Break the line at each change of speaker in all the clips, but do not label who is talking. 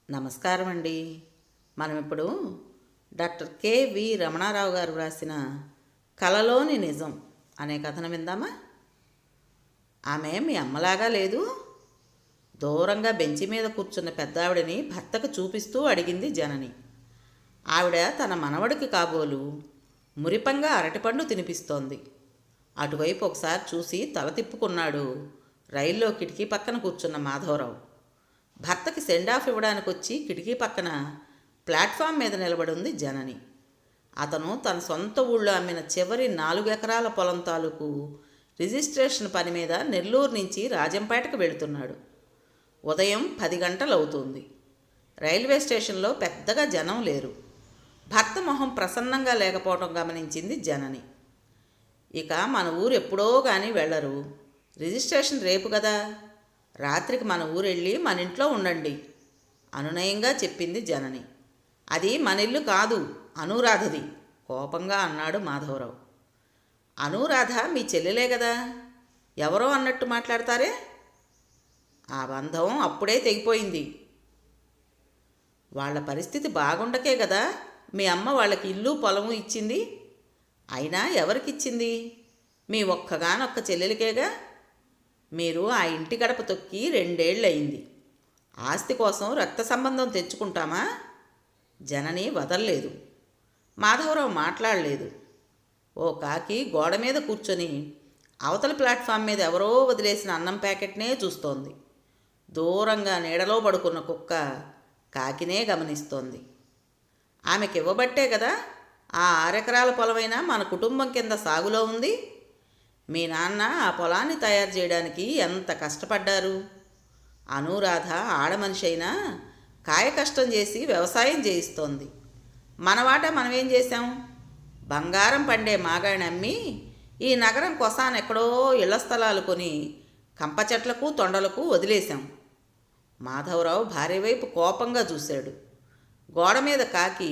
నమస్కారం అండి. మనం ఇప్పుడు డాక్టర్ కె.వి. రమణారావు గారు వ్రాసిన కలలోని నిజం అనే కథను విందామా? ఆమె మీ అమ్మలాగా లేదు. దూరంగా బెంచి మీద కూర్చున్న పెద్దావిడని భర్తకు చూపిస్తూ అడిగింది జనని. ఆవిడ తన మనవడికి కాబోలు మురిపంగా అరటిపండు తినిపిస్తోంది. అటువైపు ఒకసారి చూసి తల తిప్పుకున్నాడు రైల్లో కిటికీ పక్కన కూర్చున్న మాధవరావు. భర్తకి సెండ్ ఆఫ్ ఇవ్వడానికి వచ్చి కిటికీ పక్కన ప్లాట్ఫామ్ మీద నిలబడి ఉంది జనని. అతను తన సొంత ఊళ్ళో అమ్మిన చివరి 4 ఎకరాల పొలం తాలూకు రిజిస్ట్రేషన్ పని మీద నెల్లూరు నుంచి రాజంపేటకు వెళుతున్నాడు. ఉదయం 10 గంటలు అవుతుంది. రైల్వే స్టేషన్లో పెద్దగా జనం లేరు. భర్త మొహం ప్రసన్నంగా లేకపోవడం గమనించింది జనని. ఇక మన ఊరు ఎప్పుడో కానీ వెళ్ళరు. రిజిస్ట్రేషన్ రేపు కదా, రాత్రికి మన ఊరెళ్ళి మన ఇంట్లో ఉండండి అనునయంగా చెప్పింది జనని. అది మన ఇల్లు కాదు, అనురాధది కోపంగా అన్నాడు మాధవరావు. అనురాధ మీ చెల్లెలే కదా, ఎవరో అన్నట్టు మాట్లాడతారే? ఆ బంధం అప్పుడే తెగిపోయింది. వాళ్ళ పరిస్థితి బాగుండకే కదా మీ అమ్మ వాళ్ళకి ఇల్లు పొలము ఇచ్చింది. అయినా ఎవరికిచ్చింది? మీ ఒక్కగానొక్క చెల్లెలికేగా. మీరు ఆ ఇంటి గడప తొక్కి 2 ఏళ్ళు అయింది. ఆస్తి కోసం రక్త సంబంధం తెచ్చుకుంటామా? జనని వదల్లేదు. మాధవరావు మాట్లాడలేదు. ఓ కాకి గోడ మీద కూర్చొని అవతల ప్లాట్ఫామ్ మీద ఎవరో వదిలేసిన అన్నం ప్యాకెట్నే చూస్తోంది. దూరంగా నీడలో పడుకున్న కుక్క కాకినే గమనిస్తోంది. ఆమెకి ఇవ్వబట్టే కదా ఆ 6 ఎకరాల పొలమైనా మన కుటుంబం కింద సాగులో ఉంది. మీ నాన్న ఆ పొలాన్ని తయారు చేయడానికి ఎంత కష్టపడ్డారు. అనురాధ ఆడమనిషి అయినా కాయ కష్టం చేసి వ్యవసాయం చేయిస్తోంది. మనవాట మనమేం చేశాం? బంగారం పండే మాగాణి అమ్మి ఈ నగరం కొసాన ఎక్కడో ఇళ్ల స్థలాలు కొని కంప చెట్లకు తొండలకు వదిలేశాం. మాధవరావు భార్య వైపు కోపంగా చూశాడు. గోడ మీద కాకి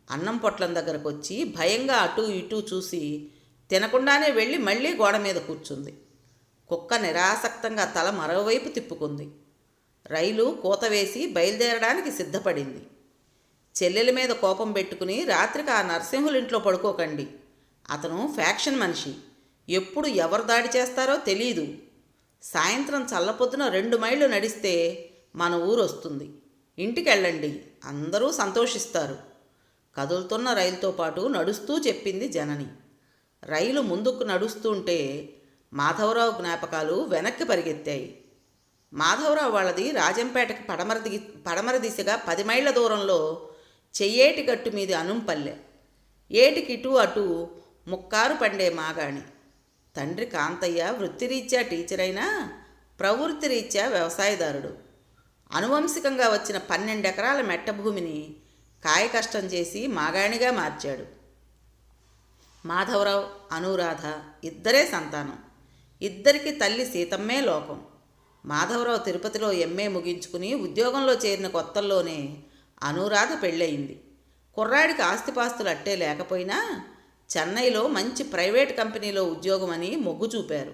అన్నం పొట్లం దగ్గరకు వచ్చి భయంగా అటూ ఇటూ చూసి తినకుండానే వెళ్ళి మళ్ళీ గోడ మీద కూర్చుంది. కుక్క నిరాసక్తంగా తల మరోవైపు తిప్పుకుంది. రైలు కూత వేసి బయలుదేరడానికి సిద్ధపడింది. చెల్లెల మీద కోపం పెట్టుకుని రాత్రికి ఆ నరసింహులింట్లో పడుకోకండి. అతను ఫ్యాక్షన్ మనిషి. ఎప్పుడు ఎవరు దాడి చేస్తారో తెలీదు. సాయంత్రం చల్లపొద్దున 2 మైళ్ళు నడిస్తే మన ఊరు వస్తుంది. ఇంటికి వెళ్ళండి, అందరూ సంతోషిస్తారు. కదులుతున్న రైలుతో పాటు నడుస్తూ చెప్పింది జనని. రైలు ముందుకు నడుస్తుంటే మాధవరావు జ్ఞాపకాలు వెనక్కి పరిగెత్తాయి. మాధవరావు వాళ్ళది రాజంపేటకి పడమర దిశగా 10 మైళ్ళ దూరంలో చెయ్యేటి గట్టు మీది అనుంపల్లె. ఏటికి ఇటు అటు ముక్కారు పండే మాగాణి. తండ్రి కాంతయ్య వృత్తిరీత్యా టీచర్ అయినా ప్రవృత్తిరీత్యా వ్యవసాయదారుడు. అనువంశికంగా వచ్చిన 12 ఎకరాల మెట్ట భూమిని కాయ కష్టం చేసి మాగాణిగా మార్చాడు. మాధవరావు, అనురాధ ఇద్దరే సంతానం. ఇద్దరికి తల్లి సీతమ్మే లోకం. మాధవరావు తిరుపతిలో ఎంఏ ముగించుకుని ఉద్యోగంలో చేరిన కొత్తల్లోనే అనురాధ పెళ్ళయింది. కుర్రాడికి ఆస్తిపాస్తులు అట్టే లేకపోయినా చెన్నైలో మంచి ప్రైవేట్ కంపెనీలో ఉద్యోగమని మొగ్గు చూపారు.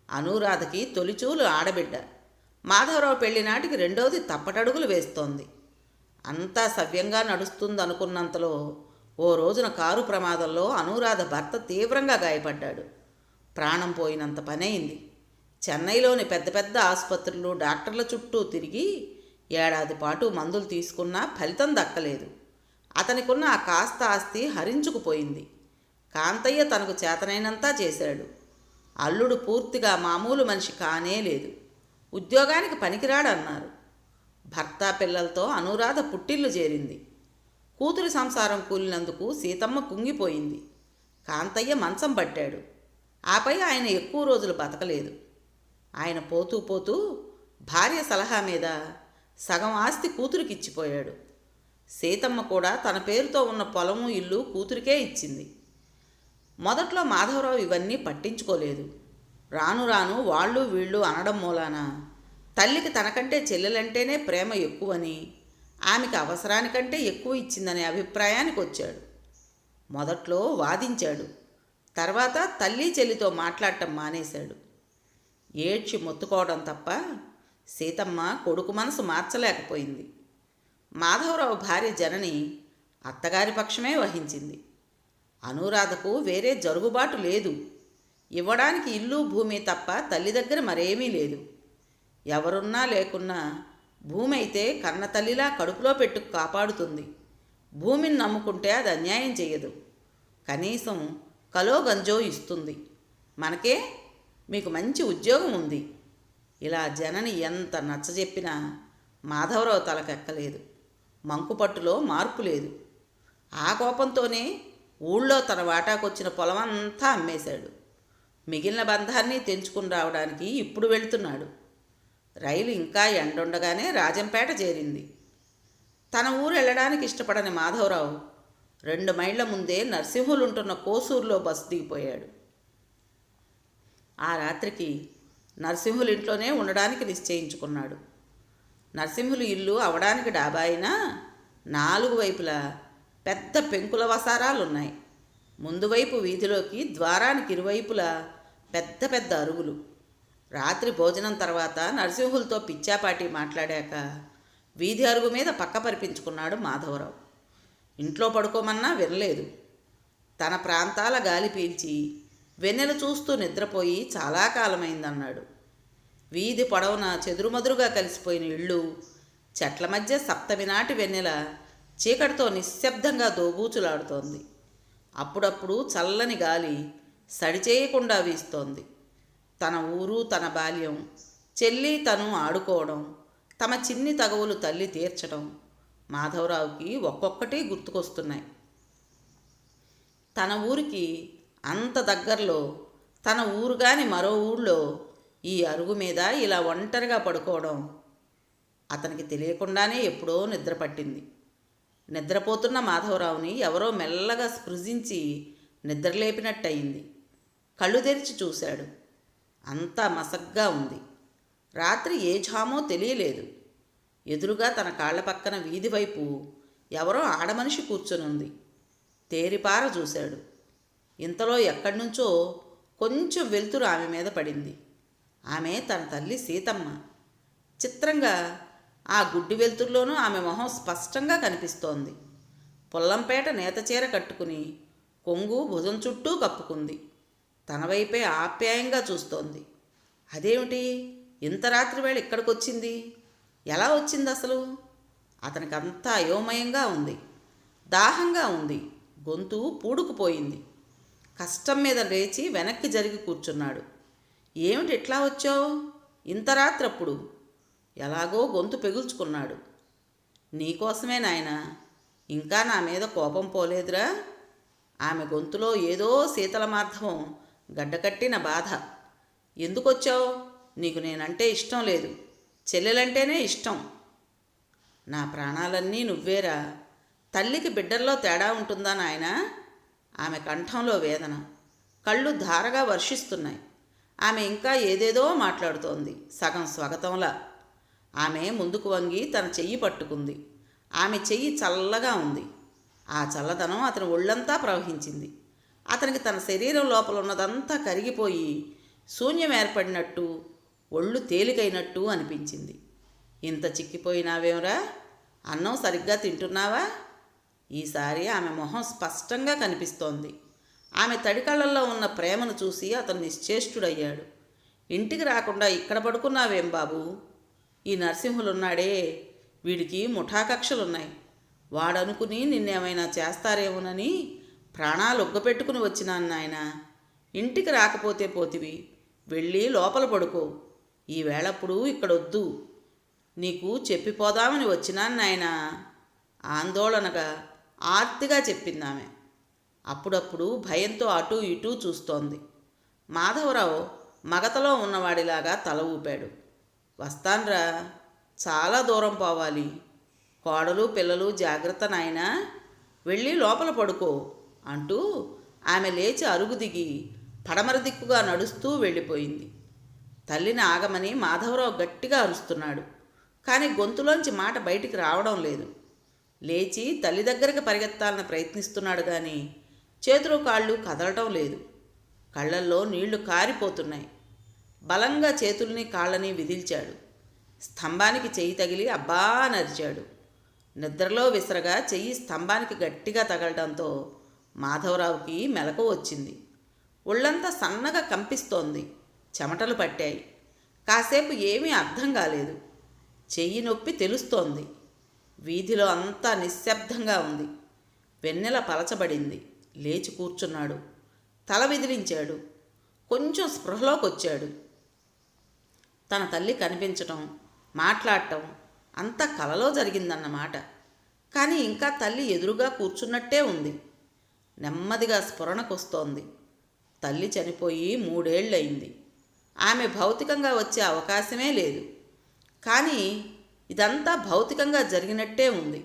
అనురాధకి తొలిచూలు ఆడబిడ్డ. మాధవరావు పెళ్లి నాటికి 2వది తప్పటడుగులు వేస్తోంది. అంతా సవ్యంగా నడుస్తుందనుకున్నంతలో ఓ రోజున కారు ప్రమాదంలో అనురాధ భర్త తీవ్రంగా గాయపడ్డాడు. ప్రాణం పోయినంత పనయింది. చెన్నైలోని పెద్ద పెద్ద ఆసుపత్రులు డాక్టర్ల చుట్టూ తిరిగి 1 ఏడాది పాటు మందులు తీసుకున్నా ఫలితం దక్కలేదు. అతనికున్న ఆ కాస్త ఆస్తి హరించుకుపోయింది. కాంతయ్య తనకు చేతనైనంతా చేశాడు. అల్లుడు పూర్తిగా మామూలు మనిషి కానే లేదు. ఉద్యోగానికి పనికిరాడన్నారు. భర్త పిల్లలతో అనురాధ పుట్టిల్లు చేరింది. కూతురి సంసారం కూలినందుకు సీతమ్మ కుంగిపోయింది. కాంతయ్య మంచం పట్టాడు. ఆపై ఆయన ఎక్కువ రోజులు బతకలేదు. ఆయన పోతూ పోతూ భార్య సలహా మీద సగం ఆస్తి కూతురికిచ్చిపోయాడు. సీతమ్మ కూడా తన పేరుతో ఉన్న పొలము ఇల్లు కూతురికే ఇచ్చింది. మొదట్లో మాధవరావు ఇవన్నీ పట్టించుకోలేదు. రాను రాను వాళ్ళు వీళ్ళు అనడం మూలాన తల్లికి తనకంటే చెల్లెలంటేనే ప్రేమ ఎక్కువని, ఆమెకి అవసరానికంటే ఎక్కువ ఇచ్చిందనే అభిప్రాయానికి వచ్చాడు. మొదట్లో వాదించాడు. తర్వాత తల్లి చెల్లితో మాట్లాడటం మానేశాడు. ఏడ్చి మొత్తుకోవడం తప్ప సీతమ్మ కొడుకు మనసు మార్చలేకపోయింది. మాధవరావు భార్య జనని అత్తగారి పక్షమే వహించింది. అనురాధకు వేరే జరుగుబాటు లేదు. ఇవ్వడానికి ఇల్లు భూమి తప్ప తల్లి దగ్గర మరేమీ లేదు. ఎవరున్నా లేకున్నా భూమి అయితే కన్న తల్లిలా కడుపులో పెట్టుకు కాపాడుతుంది. భూమిని నమ్ముకుంటే అది అన్యాయం చేయదు. కనీసం కలో గంజో ఇస్తుంది. మనకే మీకు మంచి ఉద్యోగం ఉంది. ఇలా జనని ఎంత నచ్చజెప్పినా మాధవరావు తలకెక్కలేదు. మంకుపట్టులో మార్పు లేదు. ఆ కోపంతోనే ఊళ్ళో తన వాటాకొచ్చిన పొలమంతా అమ్మేశాడు. మిగిలిన బంధాన్ని తెంచుకుని రావడానికి ఇప్పుడు వెళ్తున్నాడు. రైలు ఇంకా ఎండుండగానే రాజంపేట చేరింది. తన ఊరు వెళ్ళడానికి ఇష్టపడని మాధవరావు 2 మైళ్ళ ముందే నరసింహులుంటున్న కోసూరులో బస్సు దిగిపోయాడు. ఆ రాత్రికి నరసింహులింట్లోనే ఉండడానికి నిశ్చయించుకున్నాడు. నరసింహులు ఇల్లు అవడానికి డాబా అయినా 4 వైపులా పెద్ద పెంకుల వసారాలున్నాయి. ముందు వైపు వీధిలోకి ద్వారానికి ఇరువైపులా పెద్ద పెద్ద అరుగులు. రాత్రి భోజనం తర్వాత నరసింహులతో పిచ్చాపాటి మాట్లాడాక వీధి అరుగు మీద పక్క పరిపించుకున్నాడు మాధవరావు. ఇంట్లో పడుకోమన్నా వినలేదు. తన ప్రాంతాల గాలి పీల్చి వెన్నెల చూస్తూ నిద్రపోయి చాలా కాలమైందన్నాడు. వీధి పొడవున చెదురుమదురుగా కలిసిపోయిన ఇళ్ళు, చెట్ల మధ్య సప్తమి నాటి వెన్నెల చీకటితో నిశ్శబ్దంగా దోబూచులాడుతోంది. అప్పుడప్పుడు చల్లని గాలి సడిచేయకుండా వీస్తోంది. తన ఊరు, తన బాల్యం, చెల్లి తను ఆడుకోవడం, తమ చిన్ని తగవులు తల్లి తీర్చడం మాధవరావుకి ఒక్కొక్కటి గుర్తుకొస్తున్నాయి. తన ఊరికి అంత దగ్గరలో తన ఊరు కాని మరో ఊళ్ళో ఈ అరుగు మీద ఇలా ఒంటరిగా పడుకోవడం అతనికి తెలియకుండానే ఎప్పుడో నిద్ర పట్టింది. నిద్రపోతున్న మాధవరావుని ఎవరో మెల్లగా స్పృశించి నిద్రలేపినట్టయింది. కళ్ళు తెరిచి చూశాడు. అంతా మసగ్గా ఉంది. రాత్రి ఏ ఝామో తెలియలేదు. ఎదురుగా తన కాళ్ల పక్కన వీధి వైపు ఎవరో ఆడమనిషి కూర్చొనుంది. తేరిపార చూశాడు. ఇంతలో ఎక్కడి నుంచో కొంచెం వెలుతురు ఆమె మీద పడింది. ఆమె తన తల్లి సీతమ్మ. చిత్రంగా ఆ గుడ్డి వెలుతురులోనూ ఆమె మొహం స్పష్టంగా కనిపిస్తోంది. పొల్లంపేట నేతచీర కట్టుకుని కొంగు భుజం చుట్టూ కప్పుకుంది. తన వైపే ఆప్యాయంగా చూస్తోంది. అదేమిటి ఇంత రాత్రి వేళ ఇక్కడికొచ్చింది? ఎలా వచ్చింది అసలు? అతనికంతా అయోమయంగా ఉంది. దాహంగా ఉంది. గొంతు పూడుకుపోయింది. కష్టం మీద లేచి వెనక్కి జరిగి కూర్చున్నాడు. ఏమిటి ఎట్లా వచ్చావు ఇంత రాత్రప్పుడు? ఎలాగో గొంతు పెగుల్చుకున్నాడు. నీకోసమే నాయనా, ఇంకా నా మీద కోపం పోలేదురా? ఆమె గొంతులో ఏదో శీతలమార్ధవం గడ్డకట్టిన బాధ. ఎందుకొచ్చావు? నీకు నేనంటే ఇష్టం లేదు, చెల్లెలంటేనే ఇష్టం. నా ప్రాణాలన్నీ నువ్వేరా. తల్లికి బిడ్డల్లో తేడా ఉంటుందా నాయనా? ఆమె కంఠంలో వేదన, కళ్ళు ధారగా వర్షిస్తున్నాయి. ఆమె ఇంకా ఏదేదో మాట్లాడుతోంది సగం స్వగతంలా. ఆమె ముందుకు వంగి తన చెయ్యి పట్టుకుంది. ఆమె చెయ్యి చల్లగా ఉంది. ఆ చల్లదనం అతని ఒళ్ళంతా ప్రవహించింది. అతనికి తన శరీరం లోపల ఉన్నదంతా కరిగిపోయి శూన్యం ఏర్పడినట్టు, ఒళ్ళు తేలికైనట్టు అనిపించింది. ఇంత చిక్కిపోయినావేమరా? అన్నం సరిగ్గా తింటున్నావా? ఈసారి ఆమె మొహం స్పష్టంగా కనిపిస్తోంది. ఆమె తడికళ్ళల్లో ఉన్న ప్రేమను చూసి అతను నిశ్చేష్టుడయ్యాడు. ఇంటికి రాకుండా ఇక్కడ పడుకున్నావేం బాబు? ఈ నరసింహులున్నాడే, వీడికి ముఠాకక్షలున్నాయి. వాడనుకుని నిన్నేమైనా చేస్తారేమోనని ప్రాణాలు ఒగ్గపెట్టుకుని వచ్చినాను నాయన. ఇంటికి రాకపోతే పోతివి, వెళ్ళి లోపల పడుకో. ఈవేళప్పుడు ఇక్కడొద్దు, నీకు చెప్పిపోదామని వచ్చినాను నాయనా. ఆందోళనగా ఆర్తిగా చెప్పిందామె. అప్పుడప్పుడు భయంతో అటూ ఇటూ చూస్తోంది. మాధవరావు మగతలో ఉన్నవాడిలాగా తల ఊపాడు. వస్తాన్రా, చాలా దూరం పోవాలి. కోడలు పిల్లలు జాగ్రత్త నాయనా, వెళ్ళి లోపల పడుకో అంటూ ఆమె లేచి అరుగు దిగి పడమర దిక్కుగా నడుస్తూ వెళ్ళిపోయింది. తల్లిని ఆగమని మాధవరావు గట్టిగా అరుస్తున్నాడు. కానీ గొంతులోంచి మాట బయటికి రావడం లేదు. లేచి తల్లి దగ్గరికి పరిగెత్తాలని ప్రయత్నిస్తున్నాడు కానీ చేతులు కాళ్ళు కదలటం లేదు. కళ్ళల్లో నీళ్లు కారిపోతున్నాయి. బలంగా చేతుల్ని కాళ్ళని విదిల్చాడు. స్తంభానికి చెయ్యి తగిలి అబ్బా నరిచాడు. నిద్రలో విసరగా చెయ్యి స్తంభానికి గట్టిగా తగలడంతో మాధవరావుకి మెలకు వచ్చింది. ఒళ్ళంతా సన్నగా కంపిస్తోంది. చెమటలు పట్టాయి. కాసేపు ఏమీ అర్థం కాలేదు. చెయ్యి నొప్పి తెలుస్తోంది. వీధిలో అంతా నిశ్శబ్దంగా ఉంది. వెన్నెల పలచబడింది. లేచి కూర్చున్నాడు. తల విదిలించాడు. కొంచెం స్పృహలోకి వచ్చాడు. తన తల్లి కనిపించటం, మాట్లాడటం అంతా కలలో జరిగిందన్నమాట. కానీ ఇంకా తల్లి ఎదురుగా కూర్చున్నట్టే ఉంది. నెమ్మదిగా స్ఫురణకొస్తోంది. తల్లి చనిపోయి 3 ఏళ్ళయింది. ఆమె భౌతికంగా వచ్చే అవకాశమే లేదు. కానీ ఇదంతా భౌతికంగా జరిగినట్టే ఉంది.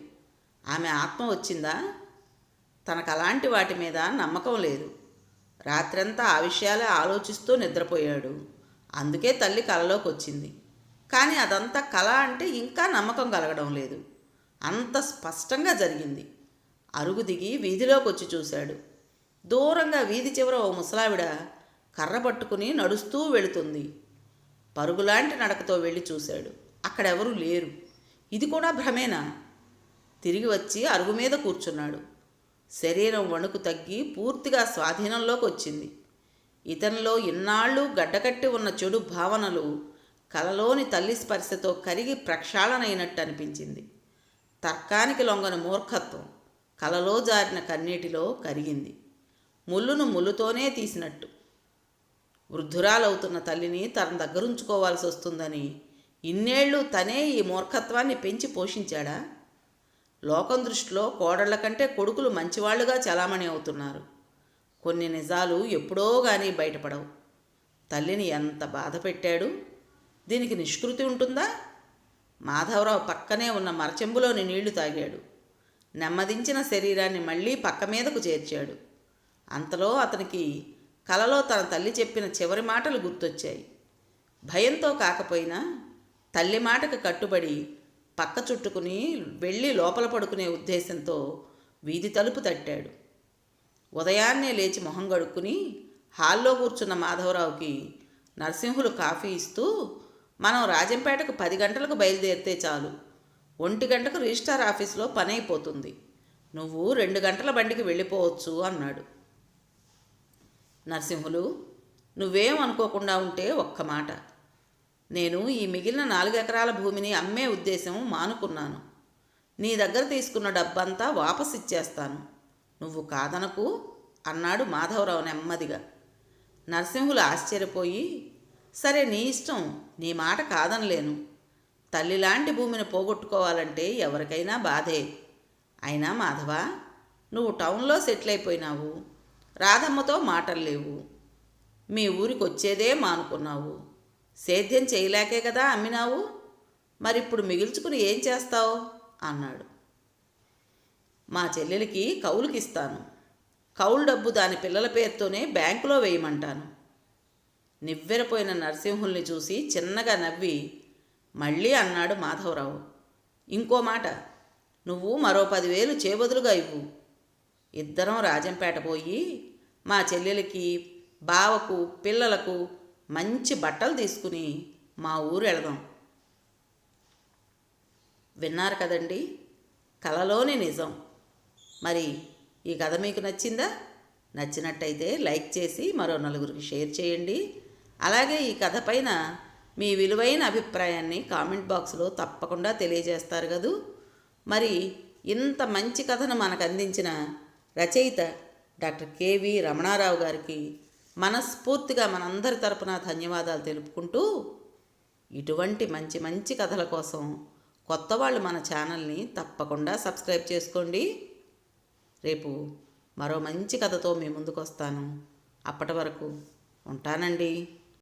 ఆమె ఆత్మ వచ్చిందా? తనకు అలాంటి వాటి మీద నమ్మకం లేదు. రాత్రంతా ఆ విషయాలే ఆలోచిస్తూ నిద్రపోయాడు. అందుకే తల్లి కలలోకి వచ్చింది. కానీ అదంతా కళ అంటే ఇంకా నమ్మకం కలగడం లేదు. అంత స్పష్టంగా జరిగింది. అరుగు దిగి వీధిలోకి వచ్చి చూశాడు. దూరంగా వీధి చివర ఓ ముసలావిడ కర్ర పట్టుకుని నడుస్తూ వెళుతుంది. పరుగులాంటి నడకతో వెళ్ళి చూశాడు. అక్కడెవరూ లేరు. ఇది కూడా భ్రమేనా? తిరిగి వచ్చి అరుగు మీద కూర్చున్నాడు. శరీరం వణుకు తగ్గి పూర్తిగా స్వాధీనంలోకి వచ్చింది. ఇతనిలో ఇన్నాళ్ళు గడ్డకట్టి ఉన్న చెడు భావనలు కలలోని తల్లి స్పర్శతో కరిగి ప్రక్షాళనైనట్టు అనిపించింది. తర్కానికి లొంగని మూర్ఖత్వం కలలో జారిన కన్నీటిలో కరిగింది. ముళ్ళును ముళ్ళుతోనే తీసినట్టు. వృద్ధురాలవుతున్న తల్లిని తన దగ్గరుంచుకోవాల్సి వస్తుందని ఇన్నేళ్ళు తనే ఈ మూర్ఖత్వాన్ని పెంచి పోషించాడా? లోకం దృష్టిలో కోడళ్ల కంటే కొడుకులు మంచివాళ్లుగా చలామణి అవుతున్నారు. కొన్ని నిజాలు ఎప్పుడో కానీ బయటపడవు. తల్లిని ఎంత బాధ పెట్టాడు. దీనికి నిష్కృతి ఉంటుందా? మాధవరావు పక్కనే ఉన్న మరచెంబులోని నీళ్లు తాగాడు. నెమ్మదించిన శరీరాన్ని మళ్ళీ పక్క మీదకు చేర్చాడు. అంతలో అతనికి కలలో తన తల్లి చెప్పిన చివరి మాటలు గుర్తొచ్చాయి. భయంతో కాకపోయినా తల్లి మాటకు కట్టుబడి పక్క చుట్టుకుని వెళ్ళి లోపల పడుకునే ఉద్దేశంతో వీధి తలుపు తట్టాడు. ఉదయాన్నే లేచి మొహం గడుక్కుని హాల్లో కూర్చున్న మాధవరావుకి నరసింహులు కాఫీ ఇస్తూ, మనం రాజంపేటకు 10 గంటలకు బయలుదేరితే చాలు. 1 గంటకు రిజిస్టార్ ఆఫీసులో పని అయిపోతుంది. నువ్వు 2 గంటల బండికి వెళ్ళిపోవచ్చు అన్నాడు. నరసింహులు, నువ్వేం అనుకోకుండా ఉంటే ఒక్క మాట. నేను ఈ మిగిలిన 4 ఎకరాల భూమిని అమ్మే ఉద్దేశం మానుకున్నాను. నీ దగ్గర తీసుకున్న డబ్బంతా వాపసు ఇచ్చేస్తాను. నువ్వు కాదనకు అన్నాడు మాధవరావు నెమ్మదిగా. నరసింహులు ఆశ్చర్యపోయి, సరే నీ ఇష్టం, నీ మాట కాదనలేను. తల్లిలాంటి భూమిని పోగొట్టుకోవాలంటే ఎవరికైనా బాధే. అయినా మాధవ, నువ్వు టౌన్లో సెటిల్ అయిపోయినావు. రాధమ్మతో మాటలు లేవు. మీ ఊరికి వచ్చేదే మానుకున్నావు. సేద్యం చేయలేకే కదా అమ్మినావు. మరిప్పుడు మిగిల్చుకుని ఏం చేస్తావు అన్నాడు. మా చెల్లెలికి కౌలుకిస్తాను. కౌలు డబ్బు దాని పిల్లల పేరుతోనే బ్యాంకులో వేయమంటాను. నివ్వెరపోయిన నరసింహుల్ని చూసి చిన్నగా నవ్వి మళ్ళీ అన్నాడు మాధవరావు. ఇంకో మాట, నువ్వు మరో 10,000 చేబదులుగా ఇవ్వు. ఇద్దరం రాజంపేట పోయి మా చెల్లెలకి, బావకు, పిల్లలకు మంచి బట్టలు తీసుకుని మా ఊరు వెళదాం. విన్నారు కదండి, కలలోని నిజం. మరి ఈ కథ మీకు నచ్చిందా? నచ్చినట్టయితే లైక్ చేసి మరో 4గురికి షేర్ చేయండి. అలాగే ఈ కథ పైన మీ విలువైన అభిప్రాయాన్ని కామెంట్ బాక్స్లో తప్పకుండా తెలియజేస్తారు కదూ. మరి ఇంత మంచి కథను మనకు అందించిన రచయిత డాక్టర్ కెవి రమణారావు గారికి మనస్ఫూర్తిగా మనందరి తరపున ధన్యవాదాలు తెలుపుకుంటూ, ఇటువంటి మంచి మంచి కథల కోసం కొత్త వాళ్ళు మన ఛానల్ని తప్పకుండా సబ్స్క్రైబ్ చేసుకోండి. రేపు మరో మంచి కథతో మీ ముందుకు వస్తాను. అప్పటి వరకు ఉంటానండి.